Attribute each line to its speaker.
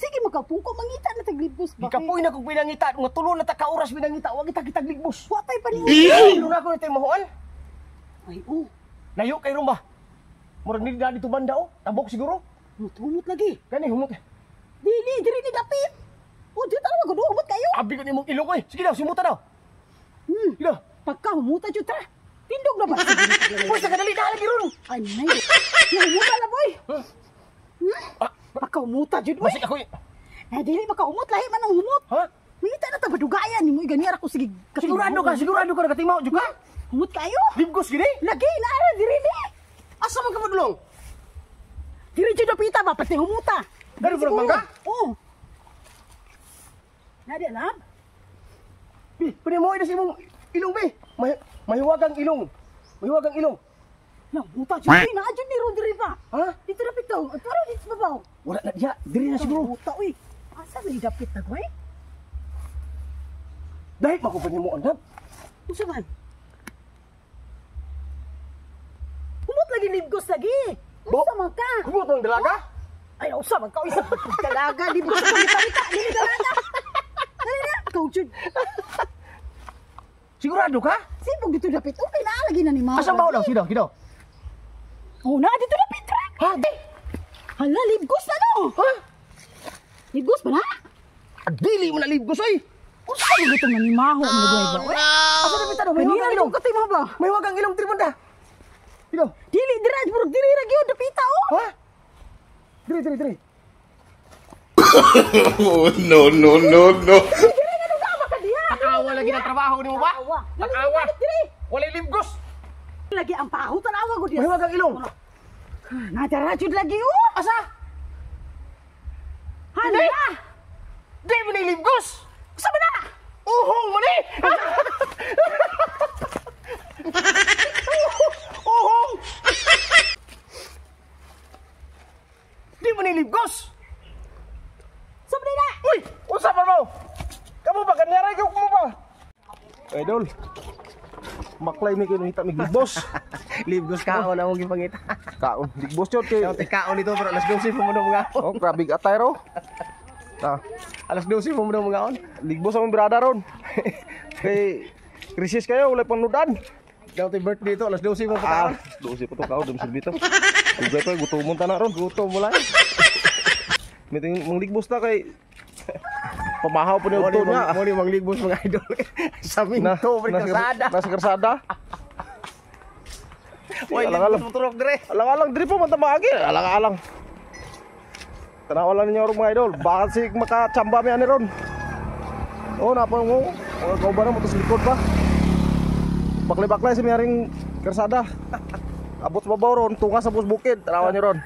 Speaker 1: sige magkapungko mangita na tagligbos ba.
Speaker 2: Ikapoy na kog pinangita, nga tulo na ta ka oras pinangita, wa kita kitagligbos.
Speaker 1: Watay pa ni.
Speaker 2: Ano na ako na tayo mahuan?
Speaker 1: Ay oh.
Speaker 2: Layo kay rumba. Murag ni dito banda o, tabok siguro.
Speaker 1: Humot lagi.
Speaker 2: Kani humot.
Speaker 1: Dili diri ni dapit. O di tara magud humot kayo.
Speaker 2: Abi ko nimong ilong oy. Sige daw, simuta daw. Sige daw.
Speaker 1: Pagka humuta jud ta. Tindog na ba?
Speaker 2: Boy, sa kadali lagi ron.
Speaker 1: Ay nay. Humuta na boy. Pagka humuta jud boy.
Speaker 2: Basi ako.
Speaker 1: Dili maka humot lahi man ang humot.
Speaker 2: Ha?
Speaker 1: Mangita na ta badugayan nimo ganira ko sige.
Speaker 2: Sigurado ka nakatimaw jud ka.
Speaker 1: Humot kayo.
Speaker 2: Libgos gini.
Speaker 1: Lagi na ara diri ni.
Speaker 2: Asa man ka madulong?
Speaker 1: Diri jud pita ba pati humuta.
Speaker 2: Dari pura mangga?
Speaker 1: Oo. Nadi alam?
Speaker 2: Bi, pwede mo ina si mong ilong bi. Mahiwagang ilong. Mahiwagang ilong.
Speaker 1: Lang, muta jud na jud ni Rodri pa.
Speaker 2: Ha?
Speaker 1: Dito dapit daw. Tara dito sa babaw.
Speaker 2: Wala na diya. Diri na siguro.
Speaker 1: Muta uy. Asa ba dapit na goy?
Speaker 2: Dahil makupin mo andam.
Speaker 1: Unsa man? Humot lagi libgos lagi. Unsa man ka?
Speaker 2: Kumot ang dalaga?
Speaker 1: Ay, unsa man ka isa dalaga libgos sa pagita. Dili dalaga. Dali na. Kau jud.
Speaker 2: Sigurado ka?
Speaker 1: Sipog dito dapit. Okay na lagi na ni Mao.
Speaker 2: Asan ba daw? Sidaw, sidaw.
Speaker 1: Oh, na dito dapit track.
Speaker 2: Ha?
Speaker 1: Hala, libgos na no.
Speaker 2: Ha?
Speaker 1: Libgos pa na?
Speaker 2: Dili mo na libgos oy.
Speaker 1: Unsa man gito nga ni Maho ang nagway ba?
Speaker 2: Asa na bitano? May
Speaker 1: Kanina
Speaker 2: wagang
Speaker 1: ilong
Speaker 2: ilong.
Speaker 1: katay mo ba?
Speaker 2: May wagang ilong tribunda. Sidaw.
Speaker 1: Dili dira burog dili ra gyud dapita oh.
Speaker 2: Ha? Diri.
Speaker 3: Oh, no.
Speaker 1: Diri nga dugama ka diha.
Speaker 2: Takawa lagi ng trabaho ni mo ba? Takawa.
Speaker 1: Diri.
Speaker 2: Wala libgos.
Speaker 1: Lagi ang paho tanawa ko diha.
Speaker 2: May wagang ilong.
Speaker 1: Nadara jud lagi oh.
Speaker 2: Asa?
Speaker 1: Hala.
Speaker 2: Di mo na libgos.
Speaker 1: Sa ba na?
Speaker 2: Uhong mo ni. Uhong. Di mo na libgos.
Speaker 1: Sa ba na?
Speaker 2: Uy, unsa man mo? Kamu ba kanyaray ka mo ba? Idol. Maklay mi kini hita mi libos.
Speaker 4: Libgos kaon na mong gipangita.
Speaker 2: Kaon, libos jud kay.
Speaker 4: Yung kaon dito pero alas 12 mo mo mga
Speaker 2: Oh, grabe atay ro. Ah,
Speaker 4: alas 12 mo mo mga on.
Speaker 2: ligbos ang brada ron. Kay krisis kayo wala panudan.
Speaker 4: Daw ti birthday to alas 12 mo
Speaker 2: Ah,
Speaker 4: pa.
Speaker 2: 12 pa to kaon dum silbito. Ugay pa gutomon ta na ron.
Speaker 4: Gutom mo lang.
Speaker 2: Miting mong ligbos ta kay pamahaw po ni Udto niya.
Speaker 4: Mo ni mangligbos mga idol. Sa minto kasada.
Speaker 2: Nasa karsada.
Speaker 4: Oy,
Speaker 2: alang-alang.
Speaker 4: ligbos mo turok dire.
Speaker 2: Alang-alang diri po man ta maagi. Alang-alang. Tanawalan ninyo ron mga idol. Bakal si makachamba mi ani ron. Oh, napa mo? Mga kauban mo tos likod pa. Baklay-baklay si miyaring karsada. Abot sa babaw ron, tunga sa bus bukid. Tanawan niyo ron.